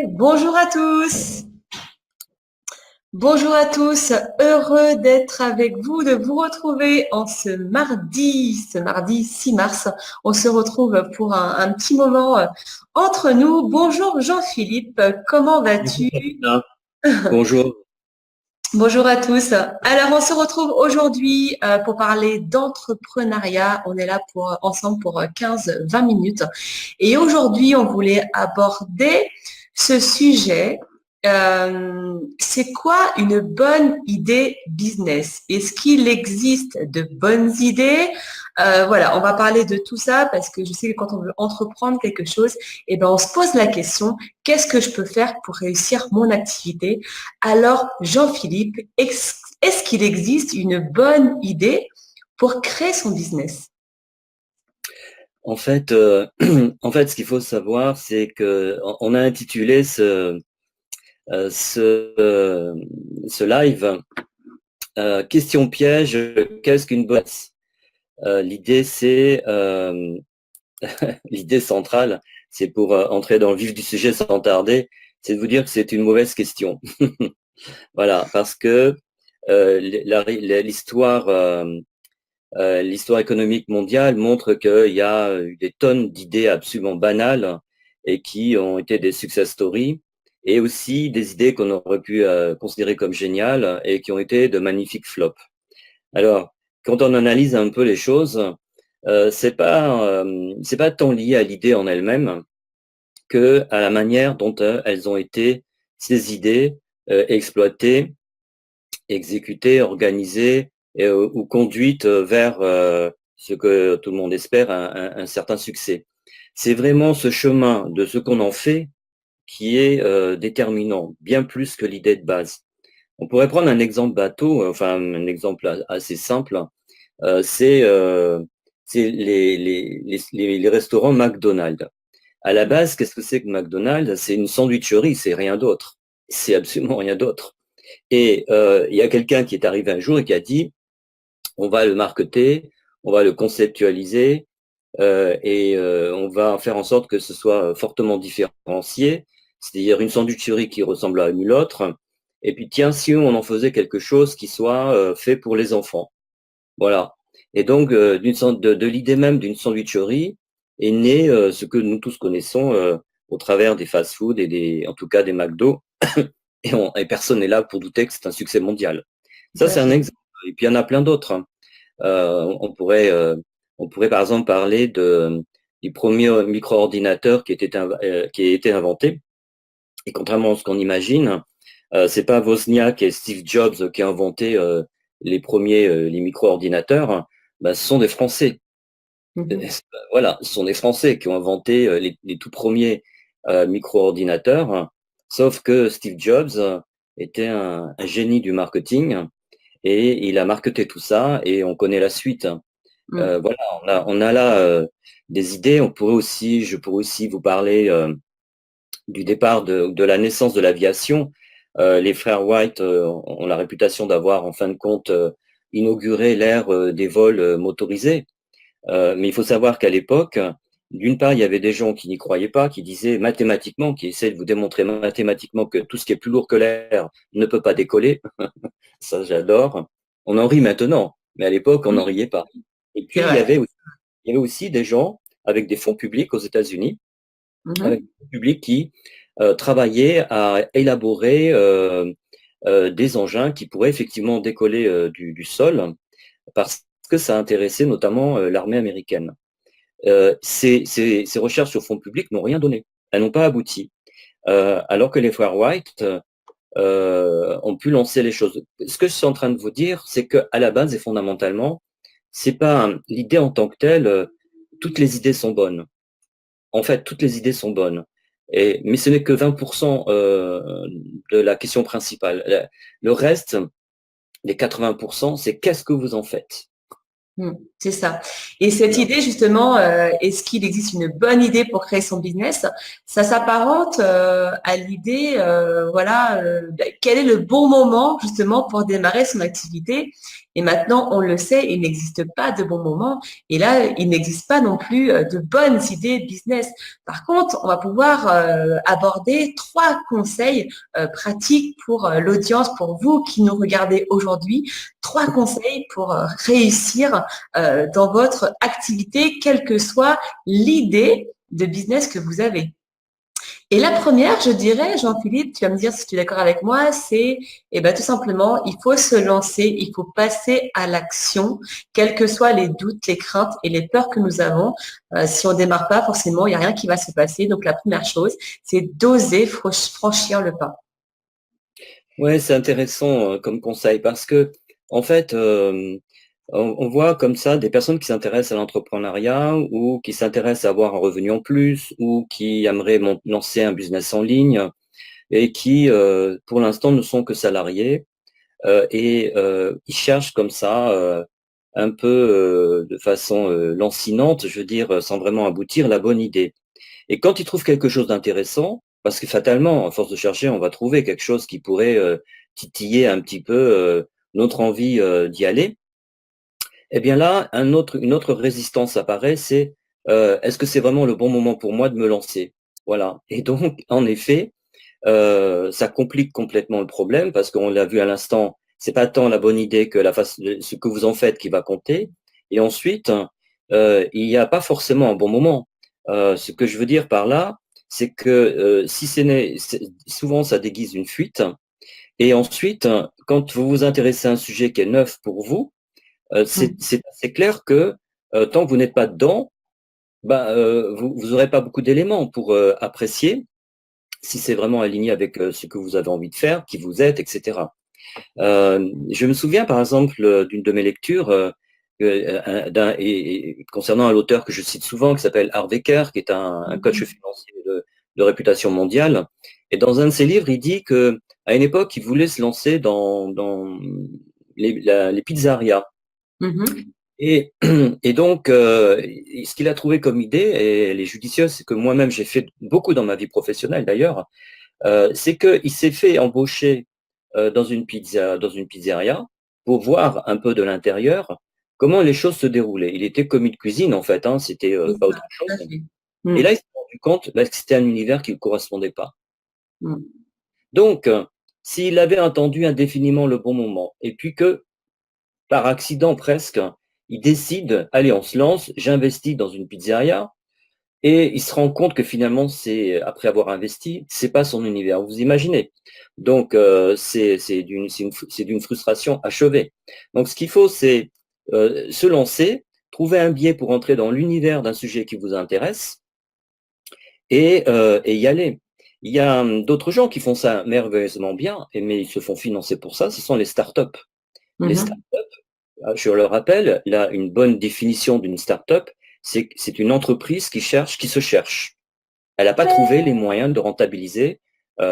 Bonjour à tous. Bonjour à tous. Heureux d'être avec vous, de vous retrouver en ce mardi 6 mars. On se retrouve pour un petit moment entre nous. Bonjour Jean-Philippe, comment Bonjour, vas-tu? Sabrina. Bonjour. Bonjour à tous. Alors, on se retrouve aujourd'hui pour parler d'entrepreneuriat. On est là ensemble pour 15-20 minutes. Et aujourd'hui, on voulait aborder ce sujet. C'est quoi une bonne idée business? Est-ce qu'il existe de bonnes idées? Voilà, on va parler de tout ça parce que je sais que quand on veut entreprendre quelque chose, eh ben, on se pose la question, qu'est-ce que je peux faire pour réussir mon activité? Alors, Jean-Philippe, est-ce qu'il existe une bonne idée pour créer son business? En fait, ce qu'il faut savoir, c'est que on a intitulé euh, ce, euh, ce live Question piège. Qu'est-ce qu'une boîte? L'idée, l'idée centrale, c'est pour entrer dans le vif du sujet sans tarder, c'est de vous dire que c'est une mauvaise question. Voilà, parce que l'histoire l'histoire économique mondiale montre qu'il y a eu des tonnes d'idées absolument banales et qui ont été des success stories, et aussi des idées qu'on aurait pu considérer comme géniales et qui ont été de magnifiques flops. Alors, quand on analyse un peu les choses, c'est pas tant lié à l'idée en elle-même que à la manière dont elles ont été, ces idées, exploitées, exécutée, organisée ou conduite vers ce que tout le monde espère, un certain succès. C'est vraiment ce chemin de ce qu'on en fait qui est déterminant, bien plus que l'idée de base. On pourrait prendre un exemple bateau, enfin un exemple assez simple, euh, c'est euh, c'est les restaurants McDonald's. À la base, qu'est-ce que c'est que McDonald's? C'est une sandwicherie, c'est rien d'autre. C'est absolument rien d'autre. Et il y a quelqu'un qui est arrivé un jour et qui a dit, on va le marketer, on va le conceptualiser on va faire en sorte que ce soit fortement différencié, c'est-à-dire une sandwicherie qui ressemble à une autre. Et puis tiens, si on en faisait quelque chose qui soit fait pour les enfants. Voilà. Et donc, de l'idée même d'une sandwicherie est né ce que nous tous connaissons au travers des fast-foods en tout cas des McDo. Et personne n'est là pour douter que c'est un succès mondial. Tout Ça, à c'est un fait. exemple. Et puis, il y en a plein d'autres, hein. Euh, on pourrait, euh, on pourrait, par exemple, parler du premier micro-ordinateur qui a été inventé. Et contrairement à ce qu'on imagine, c'est pas Wozniak et Steve Jobs qui ont inventé les micro-ordinateurs. Ben, ce sont des Français. Mhm. Voilà, ce sont des Français qui ont inventé les tout premiers micro-ordinateurs. Sauf que Steve Jobs était un génie du marketing et il a marketé tout ça et on connaît la suite. Mm. Voilà, on a là des idées. Je pourrais aussi vous parler du départ de la naissance de l'aviation. Les frères White ont la réputation d'avoir, en fin de compte, inauguré l'ère des vols motorisés. Mais il faut savoir qu'à l'époque, d'une part, il y avait des gens qui n'y croyaient pas, qui disaient mathématiquement, qui essaient de vous démontrer mathématiquement que tout ce qui est plus lourd que l'air ne peut pas décoller. Ça, j'adore. On en rit maintenant, mais à l'époque, on n'en Oui, riait pas. Et c'est puis, vrai. il y avait aussi des gens avec des fonds publics aux États-Unis, avec Mhm. des fonds publics qui travaillaient à élaborer des engins qui pourraient effectivement décoller du sol, parce que ça intéressait notamment l'armée américaine. Ces recherches sur fonds publics n'ont rien donné. Elles n'ont pas abouti. Alors que les frères White ont pu lancer les choses. Ce que je suis en train de vous dire, c'est qu'à la base et fondamentalement, c'est pas l'idée en tant que telle, toutes les idées sont bonnes. En fait, toutes les idées sont bonnes. Mais ce n'est que 20% de la question principale. Le reste, les 80%, c'est qu'est-ce que vous en faites? C'est ça. Et cette Voilà. idée, justement, est-ce qu'il existe une bonne idée pour créer son business? Ça s'apparente à l'idée, voilà, quel est le bon moment, justement, pour démarrer son activité? Et maintenant, on le sait, il n'existe pas de bons moments. Et là, il n'existe pas non plus de bonnes idées de business. Par contre, on va pouvoir aborder 3 conseils pratiques pour l'audience, pour vous qui nous regardez aujourd'hui. 3 conseils pour réussir dans votre activité, quelle que soit l'idée de business que vous avez. Et la première, je dirais, Jean-Philippe, tu vas me dire si tu es d'accord avec moi, c'est tout simplement, il faut se lancer, il faut passer à l'action, quels que soient les doutes, les craintes et les peurs que nous avons. Si on ne démarre pas, forcément, il n'y a rien qui va se passer. Donc, la première chose, c'est d'oser franchir le pas. Ouais, c'est intéressant comme conseil parce que, en fait, on voit comme ça des personnes qui s'intéressent à l'entrepreneuriat ou qui s'intéressent à avoir un revenu en plus ou qui aimeraient lancer un business en ligne et qui, pour l'instant, ne sont que salariés ils cherchent comme ça, un peu de façon lancinante, je veux dire, sans vraiment aboutir, la bonne idée. Et quand ils trouvent quelque chose d'intéressant, parce que fatalement, à force de chercher, on va trouver quelque chose qui pourrait titiller un petit peu notre envie d'y aller. Eh bien là, une autre résistance apparaît, c'est est-ce que c'est vraiment le bon moment pour moi de me lancer? Voilà. Et donc, en effet, ça complique complètement le problème parce qu'on l'a vu à l'instant, c'est pas tant la bonne idée que ce que vous en faites qui va compter. Et ensuite, il n'y a pas forcément un bon moment. Ce que je veux dire par là, c'est que si souvent ça déguise une fuite. Et ensuite, quand vous vous intéressez à un sujet qui est neuf pour vous, c'est assez clair que tant que vous n'êtes pas dedans, vous n'aurez pas beaucoup d'éléments pour apprécier si c'est vraiment aligné avec ce que vous avez envie de faire, qui vous êtes, etc. Je me souviens par exemple d'une de mes lectures concernant un auteur que je cite souvent, qui s'appelle Harv Eker, qui est un coach financier de réputation mondiale. Et dans un de ses livres, il dit que à une époque, il voulait se lancer dans les pizzerias. Mhm. Et donc, ce qu'il a trouvé comme idée, et elle est judicieuse, c'est que moi-même j'ai fait beaucoup dans ma vie professionnelle d'ailleurs, c'est qu'il s'est fait embaucher dans dans une pizzeria pour voir un peu de l'intérieur comment les choses se déroulaient. Il était commis de cuisine en fait, hein, c'était C'est pas ça, autre tout à chose. fait. Et Mm. là, il s'est rendu compte que c'était un univers qui ne correspondait pas. Mm. Donc, s'il avait attendu indéfiniment le bon moment, et puis que par accident presque, il décide, allez, on se lance, j'investis dans une pizzeria, et il se rend compte que finalement, après avoir investi, c'est pas son univers. Vous imaginez? Donc, c'est d'une frustration achevée. Donc, ce qu'il faut, c'est se lancer, trouver un biais pour entrer dans l'univers d'un sujet qui vous intéresse et y aller. Il y a d'autres gens qui font ça merveilleusement bien, mais ils se font financer pour ça. Ce sont les startups. Les Mhm. startups, je le rappelle, là, une bonne définition d'une startup, c'est une entreprise qui se cherche. Elle n'a pas trouvé les moyens de rentabiliser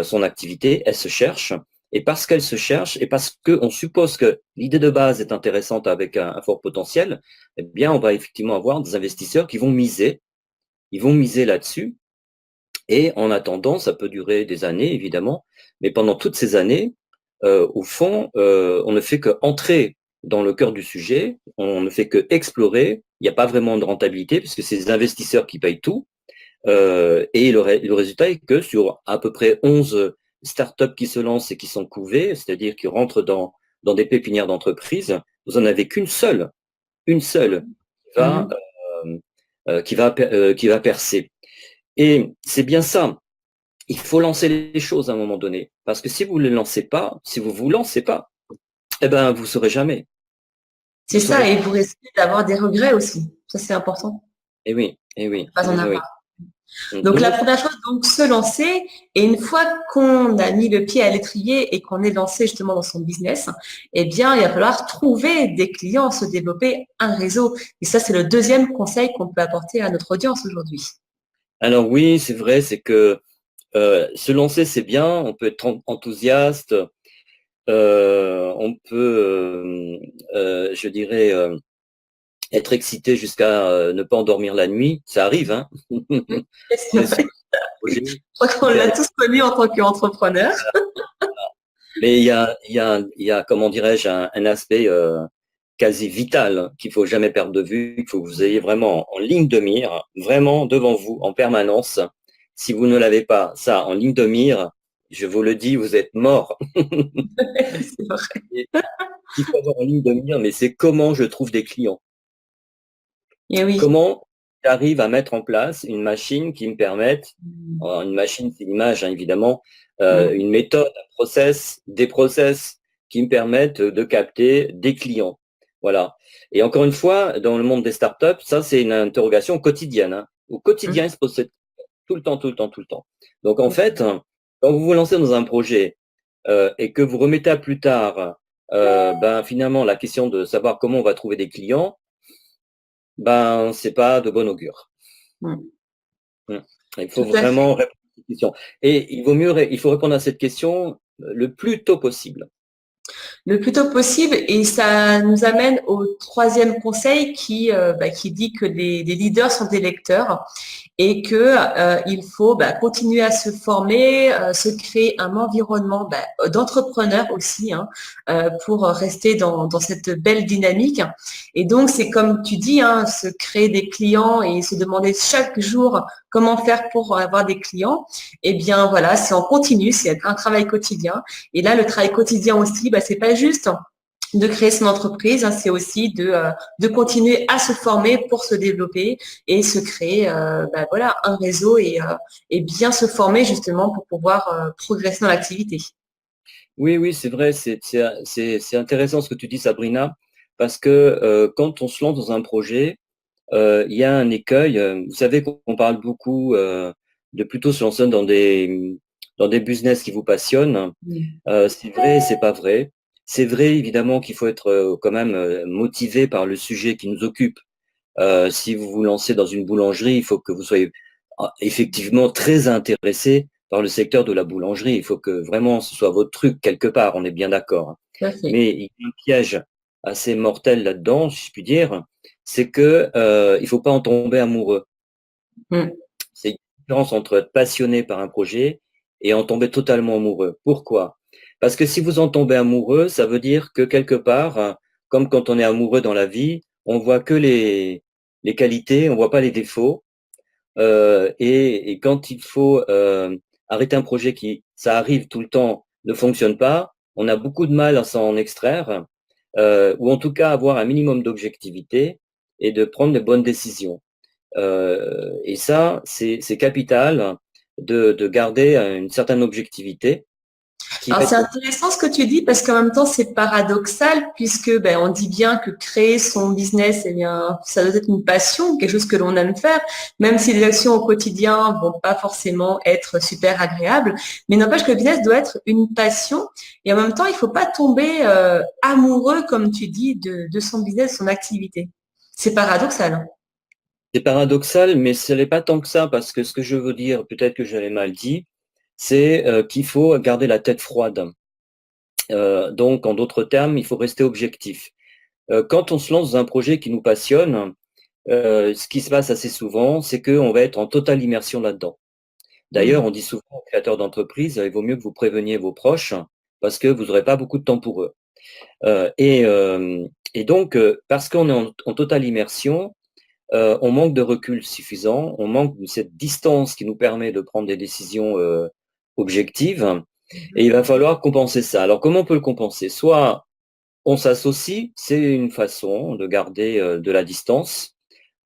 son activité, elle se cherche. Et parce qu'elle se cherche, et parce qu'on suppose que l'idée de base est intéressante avec un fort potentiel, eh bien, on va effectivement avoir des investisseurs qui vont miser, ils vont miser là-dessus. Et en attendant, ça peut durer des années, évidemment, mais pendant toutes ces années, au fond, on ne fait que entrer dans le cœur du sujet, on ne fait que explorer, il n'y a pas vraiment de rentabilité, puisque c'est les investisseurs qui payent tout. Et le résultat est que sur à peu près 11 startups qui se lancent et qui sont couvées, c'est-à-dire qui rentrent dans des pépinières d'entreprise, vous en avez une seule qui va, Mhm. qui va percer. Et c'est bien ça. Il faut lancer les choses à un moment donné. Parce que si vous ne les lancez pas, si vous vous lancez pas, eh ben, vous saurez jamais. C'est Vous saurez ça, jamais. et vous risquez d'avoir des regrets aussi. Ça, c'est important. Eh oui, eh oui, Pas en eh oui. avoir. Donc, la Donc, première chose, donc, se lancer. Et une fois qu'on a mis le pied à l'étrier et qu'on est lancé justement dans son business, eh bien, il va falloir trouver des clients, se développer un réseau. Et ça, c'est le deuxième conseil qu'on peut apporter à notre audience aujourd'hui. alors oui, c'est vrai, c'est que se lancer, c'est bien, on peut être enthousiaste, on peut, je dirais, être excité jusqu'à ne pas endormir la nuit. Ça arrive, hein. On est sur le projet, Je crois qu'on l'a tous connu en tant qu'entrepreneur. mais il y a, comment dirais-je, un aspect quasi vital qu'il faut jamais perdre de vue. Il faut que vous ayez vraiment en ligne de mire, vraiment devant vous en permanence. Si vous ne l'avez pas ça en ligne de mire, je vous le dis, vous êtes mort. C'est vrai. Et ce qu'il faut avoir en ligne de mire, mais c'est comment je trouve des clients. Et oui. Comment j'arrive à mettre en place une machine qui me permette, Mm. alors une machine, c'est l'image, hein, évidemment, Mm. une méthode, un process, des process qui me permettent de capter des clients. Voilà. Et encore une fois, dans le monde des startups, ça, c'est une interrogation quotidienne, hein. Au quotidien, Mm. il se pose tout le temps, tout le temps, tout le temps. Donc, en fait, quand vous vous lancez dans un projet et que vous remettez à plus tard, ben, finalement, la question de savoir comment on va trouver des clients, ben, c'est pas de bon augure. Mm. Mm. Il faut Tout à fait. vraiment répondre à cette question. Et il faut répondre à cette question le plus tôt possible. Le plus tôt possible. Et ça nous amène au troisième conseil qui dit que les leaders sont des lecteurs et que il faut continuer à se former, se créer un environnement d'entrepreneurs aussi hein, pour rester dans cette belle dynamique. Et donc, c'est comme tu dis, hein, se créer des clients et se demander chaque jour comment faire pour avoir des clients. Eh bien, voilà, c'est en continu, c'est un travail quotidien. Et là, le travail quotidien aussi, c'est pas juste de créer son entreprise, hein, c'est aussi de continuer à se former pour se développer et se créer voilà, un réseau et bien se former justement pour pouvoir progresser dans l'activité. Oui, oui, c'est vrai, c'est intéressant ce que tu dis, Sabrina, parce que quand on se lance dans un projet, il y a un écueil. Vous savez qu'on parle beaucoup de plutôt se lancer dans des business qui vous passionnent. Mm. C'est vrai et c'est pas vrai. C'est vrai, évidemment, qu'il faut être quand même motivé par le sujet qui nous occupe. Si vous vous lancez dans une boulangerie, il faut que vous soyez effectivement très intéressé par le secteur de la boulangerie. Il faut que vraiment ce soit votre truc quelque part, on est bien d'accord, hein. Tout à fait. Mais il y a un piège assez mortel là-dedans, si je puis dire, c'est que il faut pas en tomber amoureux. Mm. C'est une différence entre être passionné par un projet et en tomber totalement amoureux. Pourquoi? Parce que si vous en tombez amoureux, ça veut dire que quelque part, comme quand on est amoureux dans la vie, on voit que les qualités, on voit pas les défauts. Et quand il faut arrêter un projet qui, ça arrive tout le temps, ne fonctionne pas, on a beaucoup de mal à s'en extraire, ou en tout cas avoir un minimum d'objectivité et de prendre les bonnes décisions. Et ça, c'est capital de garder une certaine objectivité qui Alors va c'est être. intéressant ce que tu dis parce qu'en même temps c'est paradoxal puisque on dit bien que créer son business, eh bien, ça doit être une passion, quelque chose que l'on aime faire, même si les actions au quotidien vont pas forcément être super agréables, mais n'empêche que le business doit être une passion et en même temps il faut pas tomber amoureux, comme tu dis, de son business, de son activité. C'est paradoxal. C'est paradoxal, mais ce n'est pas tant que ça, parce que ce que je veux dire, peut-être que je l'ai mal dit, c'est qu'il faut garder la tête froide. Donc, en d'autres termes, il faut rester objectif. Quand on se lance dans un projet qui nous passionne, ce qui se passe assez souvent, c'est qu'on va être en totale immersion là-dedans. D'ailleurs, Mm. on dit souvent aux créateurs d'entreprise, il vaut mieux que vous préveniez vos proches parce que vous n'aurez pas beaucoup de temps pour eux. Euh, et, euh, et donc, parce qu'on est en totale immersion, on manque de recul suffisant, on manque de cette distance qui nous permet de prendre des décisions objectives, et il va falloir compenser ça. Alors, comment on peut le compenser? Soit on s'associe, c'est une façon de garder de la distance,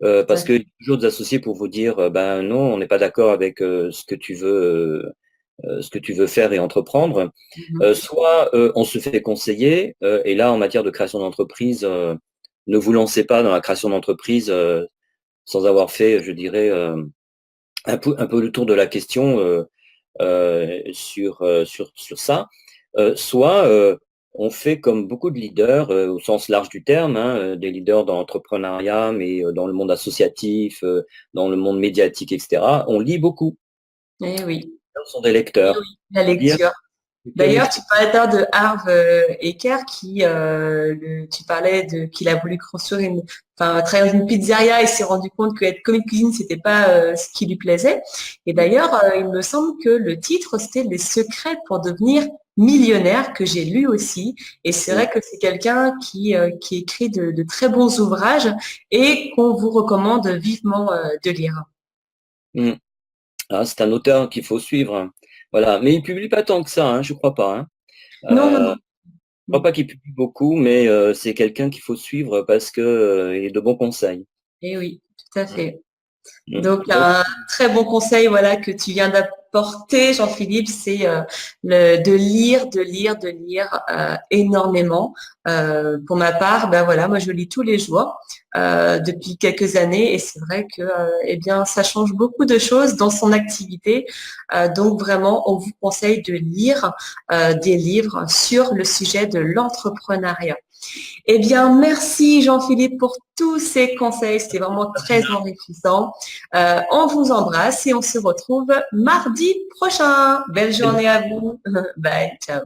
Tout à parce qu'il y fait. a toujours des associés pour vous dire, ben non, on n'est pas d'accord avec ce que tu veux faire et entreprendre. Mhm. Soit on se fait conseiller, et là, en matière de création d'entreprise, ne vous lancez pas dans la création d'entreprise sans avoir fait, je dirais, un peu le tour de la question sur ça. Soit on fait comme beaucoup de leaders, au sens large du terme, hein, des leaders dans l'entrepreneuriat, mais dans le monde associatif, dans le monde médiatique, etc. On lit beaucoup. Eh oui. Ce sont des Eh lecteurs. oui. La Lire, lecture. Lequel D'ailleurs, est-ce tu parlais tout à l'heure de Harv Eker qui, tu parlais de qu'il a voulu construire enfin, travailler dans une pizzeria et s'est rendu compte que être commis de cuisine, c'était pas ce qui lui plaisait. Et d'ailleurs, il me semble que le titre, c'était Les secrets pour devenir millionnaire, que j'ai lu aussi. Et c'est Mm, vrai que c'est quelqu'un qui écrit de très bons ouvrages et qu'on vous recommande vivement de lire. mm. Ah, c'est un auteur qu'il faut suivre, hein. Voilà, mais il publie pas tant que ça, hein, je crois pas, hein. Non, non, Je crois non. pas qu'il publie beaucoup, mais c'est quelqu'un qu'il faut suivre parce que il a de bons conseils. Et oui, tout à Mm, fait. mm. Donc, Donc, un très bon conseil, voilà, que tu viens d'apporter, Jean-Philippe, c'est de lire, énormément. Pour ma part, ben voilà, moi je lis tous les jours depuis quelques années et c'est vrai que, eh bien, ça change beaucoup de choses dans son activité. Donc vraiment, on vous conseille de lire des livres sur le sujet de l'entrepreneuriat. Eh bien, merci Jean-Philippe pour tous ces conseils. C'était vraiment très enrichissant. On vous embrasse et on se retrouve mardi prochain. Belle journée à vous. Bye. Ciao.